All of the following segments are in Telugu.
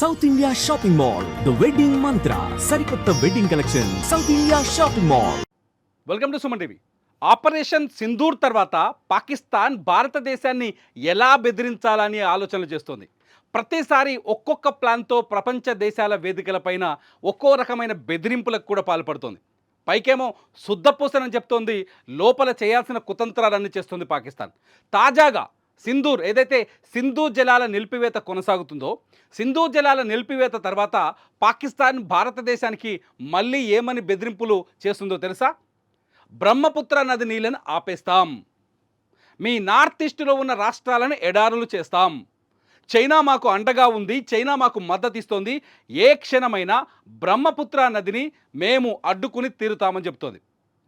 South India shopping mall the wedding మంత్ర సరికొత్త wedding collection south India shopping mall. Welcome to Suman TV. Operation Sindoor తర్వాత పాకిస్తాన్ భారతదేశాన్ని ఎలా బెదిరించాలని ఆలోచనలు చేస్తోంది. ప్రతిసారి ఒక్కొక్క ప్లాన్తో ప్రపంచ దేశాల వేదికలపైన ఒక్కో రకమైన బెదిరింపులకు కూడా పాల్పడుతోంది. పైకేమో శుద్ధపూసనని చెప్తోంది, లోపల చేయాల్సిన కుతంత్రాలన్నీ చేస్తుంది పాకిస్తాన్. తాజాగా సింధూర్ ఏదైతే సింధు జలాల నిలిపివేత కొనసాగుతుందో, సింధు జలాల నిలిపివేత తర్వాత పాకిస్తాన్ భారతదేశానికి మళ్ళీ ఏమని బెదిరింపులు చేస్తుందో తెలుసా? బ్రహ్మపుత్ర నది నీళ్ళని ఆపేస్తాం, మీ నార్త్ ఈస్టులో ఉన్న రాష్ట్రాలను ఎడారులు చేస్తాం, చైనా మాకు అండగా ఉంది, చైనా మాకు మద్దతు ఇస్తోంది, ఏ క్షణమైనా బ్రహ్మపుత్ర నదిని మేము అడ్డుకుని తీరుతామని చెప్తోంది.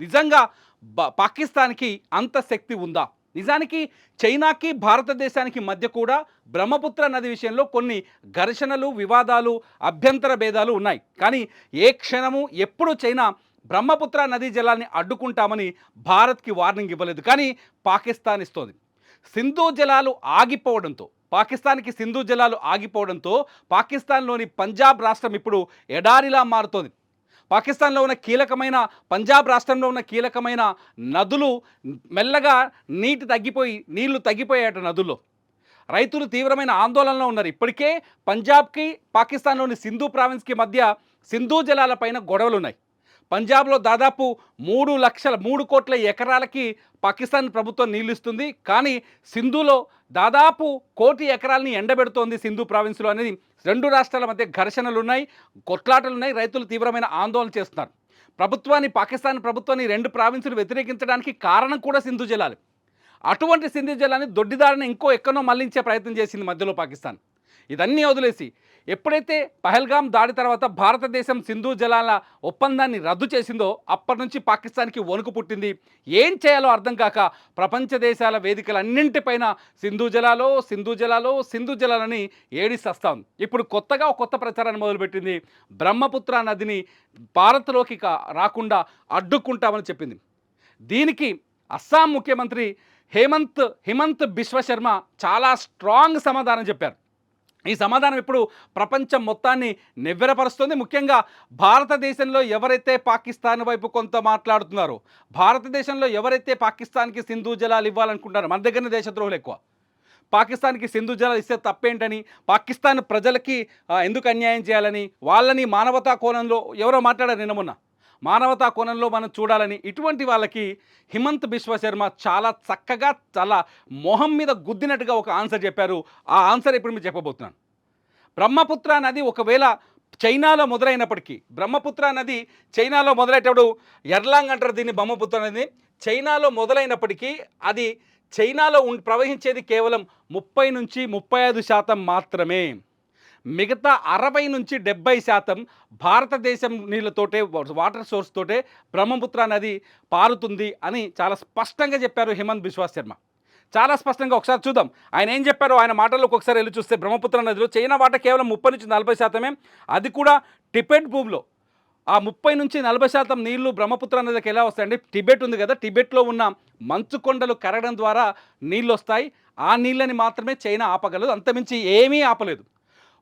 నిజంగా పాకిస్తాన్కి అంత శక్తి ఉందా? నిజానికి చైనాకి భారతదేశానికి మధ్య కూడా బ్రహ్మపుత్ర నది విషయంలో కొన్ని ఘర్షణలు, వివాదాలు, అభ్యంతర భేదాలు ఉన్నాయి. కానీ ఏ క్షణము ఎప్పుడు చైనా బ్రహ్మపుత్ర నదీ జలాన్ని అడ్డుకుంటామని భారత్కి వార్నింగ్ ఇవ్వలేదు, కానీ పాకిస్తాన్ ఇస్తోంది. సింధు జలాలు ఆగిపోవడంతో, పాకిస్తాన్కి సింధు జలాలు ఆగిపోవడంతో పాకిస్తాన్లోని పంజాబ్ రాష్ట్రం ఇప్పుడు ఎడారిలా మారుతోంది. పాకిస్తాన్లో ఉన్న కీలకమైన పంజాబ్ రాష్ట్రంలో ఉన్న కీలకమైన నదులు మెల్లగా నీళ్లు తగ్గిపోయాయట నదుల్లో. రైతులు తీవ్రమైన ఆందోళనలో ఉన్నారు. ఇప్పటికే పంజాబ్కి పాకిస్తాన్లోని సింధు ప్రావిన్స్కి మధ్య సింధు జలాలపైన గొడవలు ఉన్నాయి. పంజాబ్లో దాదాపు 3 కోట్ల ఎకరాలకి పాకిస్తాన్ ప్రభుత్వం నీళ్ళు ఇస్తుంది, కానీ సింధులో దాదాపు 1 కోటి ఎకరాలని ఎండబెడుతోంది సింధు ప్రావిన్స్లో అనేది. రెండు రాష్ట్రాల మధ్య ఘర్షణలు ఉన్నాయి, కొట్లాటలు ఉన్నాయి, రైతులు తీవ్రమైన ఆందోళన చేస్తున్నారు. పాకిస్తాన్ ప్రభుత్వాన్ని 2 ప్రావిన్సులు వ్యతిరేకించడానికి కారణం కూడా సింధు జలాలు. అటువంటి సింధు జలాన్ని దొడ్డిదారిని ఎక్కడో మళ్లించే ప్రయత్నం చేసింది మధ్యలో పాకిస్తాన్. ఇదన్నీ వదిలేసి ఎప్పుడైతే పహల్గామ్ దాడి తర్వాత భారతదేశం సింధు జలాల ఒప్పందాన్ని రద్దు చేసిందో అప్పటి నుంచి పాకిస్తాన్కి వణుకు పుట్టింది. ఏం చేయాలో అర్థం కాక ప్రపంచ దేశాల వేదికలన్నింటిపైన సింధు జలాలని ఏడిస్తోంది. ఇప్పుడు కొత్తగా ఒక కొత్త ప్రచారాన్ని మొదలుపెట్టింది. బ్రహ్మపుత్ర నదిని భారత్లోకి రాకుండా అడ్డుకుంటామని చెప్పింది. దీనికి అస్సాం ముఖ్యమంత్రి హిమంత్ బిశ్వ శర్మ చాలా స్ట్రాంగ్ సమాధానం చెప్పారు. ఈ సమాధానం ఇప్పుడు ప్రపంచం మొత్తాన్ని నివ్వెరపరుస్తుంది. ముఖ్యంగా భారతదేశంలో ఎవరైతే పాకిస్తాన్ వైపు కొంత మాట్లాడుతున్నారో, భారతదేశంలో ఎవరైతే పాకిస్తాన్కి సింధు జలాలు ఇవ్వాలనుకుంటారో, మన దగ్గరనే దేశద్రోహులు ఎక్కువ. పాకిస్తాన్కి సింధు జలాలు ఇస్తే తప్పేంటని, పాకిస్తాన్ ప్రజలకి ఎందుకు అన్యాయం చేయాలని, వాళ్ళని మానవతా కోణంలో ఎవరో మాట్లాడారు నిన్న మొన్న, మానవతా కోణంలో మనం చూడాలని, ఇటువంటి వాళ్ళకి హిమంత్ బిశ్వ శర్మ చాలా చక్కగా, చాలా మొహం మీద గుద్దినట్టుగా ఒక ఆన్సర్ చెప్పారు. ఆ ఆన్సర్ ఇప్పుడు మీరు చెప్పబోతున్నాను. బ్రహ్మపుత్ర నది ఒకవేళ చైనాలో మొదలైనప్పటికీ, బ్రహ్మపుత్ర నది చైనాలో మొదలయ్యేటప్పుడు ఎర్లాంగ్ అంటారు దీన్ని, బ్రహ్మపుత్ర నది చైనాలో మొదలైనప్పటికీ అది చైనాలో ప్రవహించేది కేవలం 30 నుంచి 35% మాత్రమే. మిగతా 60 నుంచి 70% భారతదేశం నీళ్ళతోటే, వాటర్ సోర్స్ తోటే బ్రహ్మపుత్ర నది పారుతుంది అని చాలా స్పష్టంగా చెప్పారు హిమంత్ బిశ్వ శర్మ. చాలా స్పష్టంగా ఒకసారి చూద్దాం ఆయన ఏం చెప్పారో. ఆయన మాటల్లోకి ఒకసారి వెళ్ళి చూస్తే, బ్రహ్మపుత్ర నదిలో చైనా వాటా కేవలం 30 నుంచి 40%, అది కూడా టిబెట్ భూమిలో. ఆ 30 నుంచి 40% నీళ్లు బ్రహ్మపుత్ర నదికి ఎలా వస్తాయండి? టిబెట్ ఉంది కదా, టిబెట్లో ఉన్న మంచు కొండలు కరగడం ద్వారా నీళ్ళు వస్తాయి. ఆ నీళ్ళని మాత్రమే చైనా ఆపగలదు, అంతమించి ఏమీ ఆపలేదు.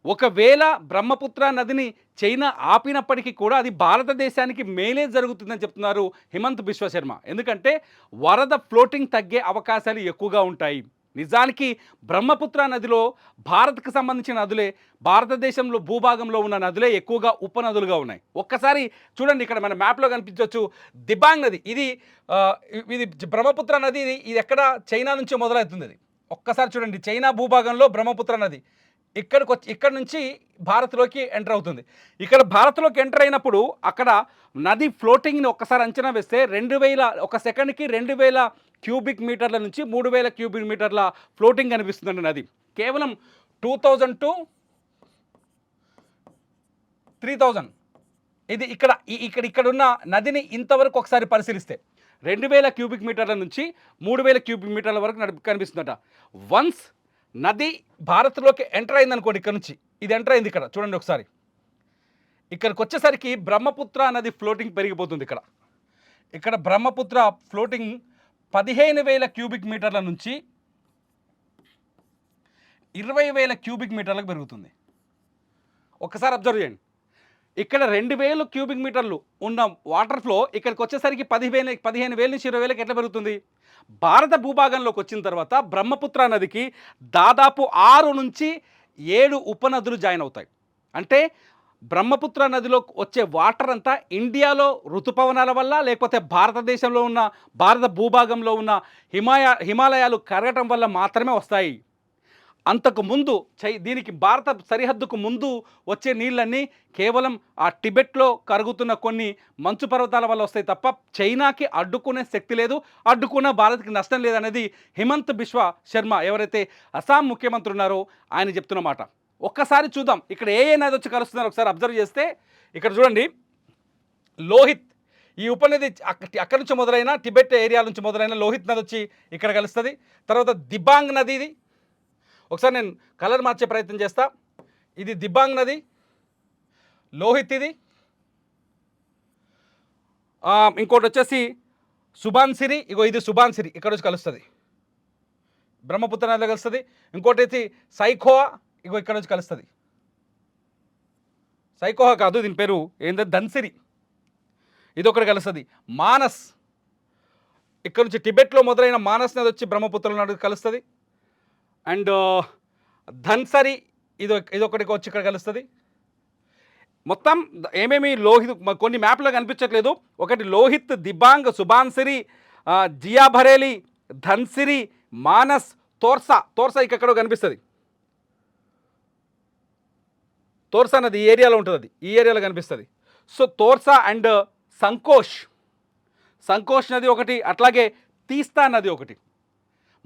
ఒకవేళ బ్రహ్మపుత్ర నదిని చైనా ఆపినప్పటికీ కూడా అది భారతదేశానికి మేలే జరుగుతుందని చెప్తున్నారు హిమంత్ బిశ్వ శర్మ. ఎందుకంటే వరద ఫ్లోటింగ్ తగ్గే అవకాశాలు ఎక్కువగా ఉంటాయి. నిజానికి బ్రహ్మపుత్ర నదిలో భారత్కు సంబంధించిన నదులే, భారతదేశంలో భూభాగంలో ఉన్న నదులే ఎక్కువగా ఉపనదులుగా ఉన్నాయి. ఒక్కసారి చూడండి, ఇక్కడ మన మ్యాప్లో కనిపించవచ్చు దిబాంగ్ నది. ఇది బ్రహ్మపుత్ర నది. ఇది ఎక్కడ? చైనా నుంచి మొదలవుతుంది. అది ఒక్కసారి చూడండి, చైనా భూభాగంలో బ్రహ్మపుత్ర నది ఇక్కడ నుంచి భారత్లోకి ఎంటర్ అవుతుంది. ఇక్కడ భారత్లోకి ఎంటర్ అయినప్పుడు అక్కడ నది ఫ్లోటింగ్ని ఒక్కసారి అంచనా వేస్తే 2000 ఒక సెకండ్కి 2000 క్యూబిక్ మీటర్ల నుంచి 3000 క్యూబిక్ మీటర్ల ఫ్లోటింగ్ కనిపిస్తుందండి నది. కేవలం 2000 to 3000 ఇది ఇక్కడున్న నదిని ఇంతవరకు ఒకసారి పరిశీలిస్తే 2000 క్యూబిక్ మీటర్ల నుంచి 3000 క్యూబిక్ మీటర్ల వరకు కనిపిస్తుందట. వన్స్ నది భారత్లోకి ఎంటర్ అయింది అనుకోండి, ఇక్కడ నుంచి ఇది ఎంటర్ అయింది, ఇక్కడ చూడండి ఒకసారి, ఇక్కడికి వచ్చేసరికి బ్రహ్మపుత్ర నది ఫ్లోటింగ్ పెరిగిపోతుంది. ఇక్కడ బ్రహ్మపుత్ర ఫ్లోటింగ్ 15,000 క్యూబిక్ మీటర్ల నుంచి 20,000 క్యూబిక్ మీటర్లకు పెరుగుతుంది. ఒకసారి అబ్జర్వ్ చేయండి. ఇక్కడ 2000 క్యూబిక్ మీటర్లు ఉన్న వాటర్ ఫ్లో ఇక్కడికి వచ్చేసరికి 15,000 నుంచి 20,000కి ఎట్లా పెరుగుతుంది? భారత భూభాగంలోకి వచ్చిన తర్వాత బ్రహ్మపుత్ర నదికి దాదాపు 6 నుంచి 7 ఉపనదులు జాయిన్ అవుతాయి. అంటే బ్రహ్మపుత్ర నదిలో వచ్చే వాటర్ అంతా ఇండియాలో ఋతుపవనాల వల్ల, లేకపోతే భారతదేశంలో ఉన్న భారత భూభాగంలో ఉన్న హిమాలయాలు కరగటం వల్ల మాత్రమే వస్తాయి. అంతకుముందు దీనికి భారత సరిహద్దుకు ముందు వచ్చే నీళ్ళన్నీ కేవలం ఆ టిబెట్లో కరుగుతున్న కొన్ని మంచు పర్వతాల వల్ల వస్తాయి తప్ప చైనాకి అడ్డుకునే శక్తి లేదు, అడ్డుకున్న భారత్కి నష్టం లేదనేది హిమంత్ బిశ్వ శర్మ ఎవరైతే అస్సాం ముఖ్యమంత్రి ఉన్నారో ఆయన చెప్తున్న మాట. ఒక్కసారి చూద్దాం ఇక్కడ ఏ నది వచ్చి కలుస్తున్నారు ఒకసారి అబ్జర్వ్ చేస్తే. ఇక్కడ చూడండి, లోహిత్ ఈ ఉపనది అక్కడి నుంచి మొదలైన టిబెట్ ఏరియా నుంచి మొదలైన లోహిత్ నది వచ్చి ఇక్కడ కలుస్తుంది. తర్వాత దిబాంగ్ నది, ఇది ఒకసారి నేను కలర్ మార్చే ప్రయత్నం చేస్తా. ఇది దిబాంగ్ నది, లోహిత్ ఇది, ఇంకోటి వచ్చేసి సుబాన్సిరి, ఇగో ఇది సుబాన్సిరి ఇక్కడ వచ్చి కలుస్తుంది, బ్రహ్మపుత్ర నదిలో కలుస్తుంది. ఇంకోటి అయితే సైఖోవా, ఇగో ఇక్కడ నుంచి కలుస్తుంది. సైఖోవా కాదు, దీని పేరు ఏంటంటే ధన్సిరి, ఇది ఒకటి కలుస్తుంది. మానస్, ఇక్కడ నుంచి టిబెట్లో మొదలైన మానస్ నది వచ్చి బ్రహ్మపుత్ర నది కలుస్తుంది. అండ్ ధన్సరి ఇదొకటికి వచ్చి ఇక్కడ కలుస్తుంది. మొత్తం ఏమేమి లోహిత్ కొన్ని మ్యాప్లో కనిపించట్లేదు. ఒకటి లోహిత్, దిబాంగ్, సుబాన్సిరి, జియా భరేలి, ధన్సిరి, మానస్, తోర్సా ఇక్కడ కనిపిస్తుంది. తోర్సా నది ఈ ఏరియాలో ఉంటుంది, అది ఈ ఏరియాలో కనిపిస్తుంది. సో తోర్సా అండ్ సంకోష్ నది ఒకటి, అట్లాగే తీస్తా నది ఒకటి.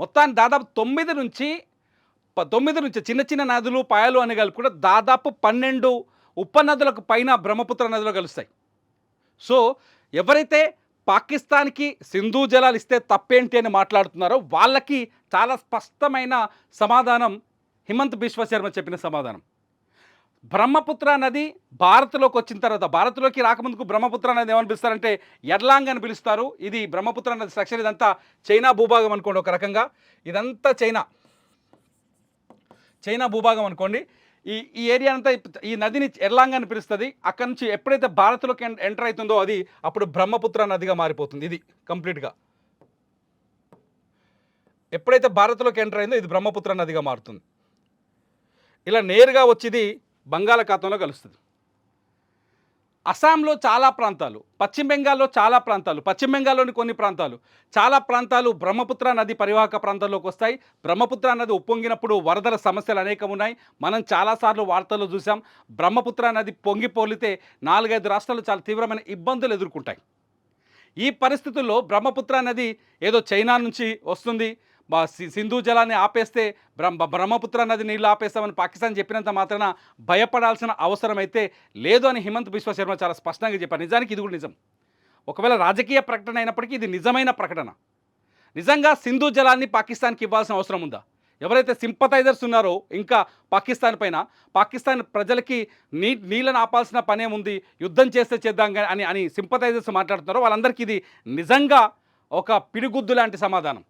మొత్తాన్ని దాదాపు 9 నుంచి చిన్న చిన్న నదులు పాయలు అని కలుపుకుంటే దాదాపు 12 ఉపనదులకు పైన బ్రహ్మపుత్ర నదిలో కలుస్తాయి. సో ఎవరైతే పాకిస్తాన్కి సింధు జలాలు ఇస్తే తప్పేంటి అని మాట్లాడుతున్నారో వాళ్ళకి చాలా స్పష్టమైన సమాధానం హిమంత్ బిశ్వ శర్మ చెప్పిన సమాధానం. బ్రహ్మపుత్ర నది భారత్లోకి వచ్చిన తర్వాత, భారత్లోకి రాకముందుకు బ్రహ్మపుత్ర నది ఏమని పిలుస్తారంటే ఎడ్లాంగ్ అని పిలుస్తారు. ఇది బ్రహ్మపుత్ర నది స్ట్రక్చర్, ఇదంతా చైనా భూభాగం అనుకోండి ఒక రకంగా, ఇదంతా చైనా భూభాగం అనుకోండి. ఈ ఏరియా అంతా ఈ నదిని ఎర్లాంగ్ అని పిలుస్తుంది. అక్కడ నుంచి ఎప్పుడైతే భారత్లోకి ఎంటర్ అవుతుందో అది అప్పుడు బ్రహ్మపుత్ర నదిగా మారిపోతుంది. ఇది కంప్లీట్గా ఎప్పుడైతే భారత్లోకి ఎంటర్ అయిందో ఇది బ్రహ్మపుత్ర నదిగా మారుతుంది. ఇలా నేరుగా వచ్చేది బంగాళాఖాతంలో కలుస్తుంది. అస్సాంలో చాలా ప్రాంతాలు, పశ్చిమ బెంగాల్లో చాలా ప్రాంతాలు, పశ్చిమ బెంగాల్లోని కొన్ని ప్రాంతాలు, చాలా ప్రాంతాలు బ్రహ్మపుత్ర నది పరివాహక ప్రాంతాల్లోకి వస్తాయి. బ్రహ్మపుత్ర నది ఉప్పొంగినప్పుడు వరదల సమస్యలు అనేకం ఉన్నాయి. మనం చాలాసార్లు వార్తల్లో చూసాం. బ్రహ్మపుత్ర నది పొంగి పొర్లితే 4-5 రాష్ట్రాలు చాలా తీవ్రమైన ఇబ్బందులు ఎదుర్కొంటాయి. ఈ పరిస్థితుల్లో బ్రహ్మపుత్ర నది ఏదో చైనా నుంచి వస్తుంది, సింధు జలాన్ని ఆపేస్తే బ్రహ్మపుత్ర నది నీళ్ళు ఆపేస్తామని పాకిస్తాన్ చెప్పినంత మాత్రాన భయపడాల్సిన అవసరం అయితే లేదు అని హిమంత్ బిశ్వ శర్మ చాలా స్పష్టంగా చెప్పారు. నిజానికి ఇది కూడా నిజం. ఒకవేళ రాజకీయ ప్రకటన అయినప్పటికీ ఇది నిజమైన ప్రకటన. నిజంగా సింధు జలాన్ని పాకిస్తాన్కి ఇవ్వాల్సిన అవసరం ఉందా? ఎవరైతే సింపథైజర్స్ ఉన్నారో ఇంకా పాకిస్తాన్ పైన, పాకిస్తాన్ ప్రజలకి నీళ్ళని ఆపాల్సిన పనేముంది, యుద్ధం చేస్తే చేద్దాం అని సింపథైజర్స్ మాట్లాడుతున్నారో వాళ్ళందరికీ ఇది నిజంగా ఒక పిడిగుద్దు లాంటి సమాధానం.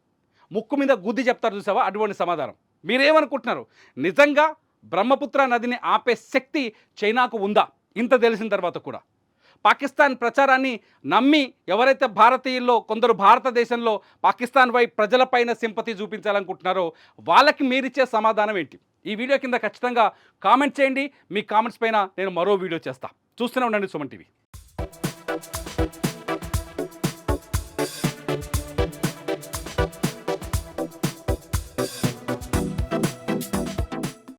ముక్కు మీద గుద్ది చెప్తారు చూసావా, అటువంటి సమాధానం. మీరేమనుకుంటున్నారు? నిజంగా బ్రహ్మపుత్ర నదిని ఆపే శక్తి చైనాకు ఉందా? ఇంత తెలిసిన తర్వాత కూడా పాకిస్తాన్ ప్రచారాన్ని నమ్మి ఎవరైతే భారతీయుల్లో కొందరు భారతదేశంలో పాకిస్తాన్ ప్రజలపైన సింపతి చూపించాలనుకుంటున్నారో వాళ్ళకి మీరిచ్చే సమాధానం ఏంటి? ఈ వీడియో కింద ఖచ్చితంగా కామెంట్ చేయండి. మీ కామెంట్స్ పైన నేను మరో వీడియో చేస్తా. చూస్తూనే ఉండండి సుమన్ టీవీ.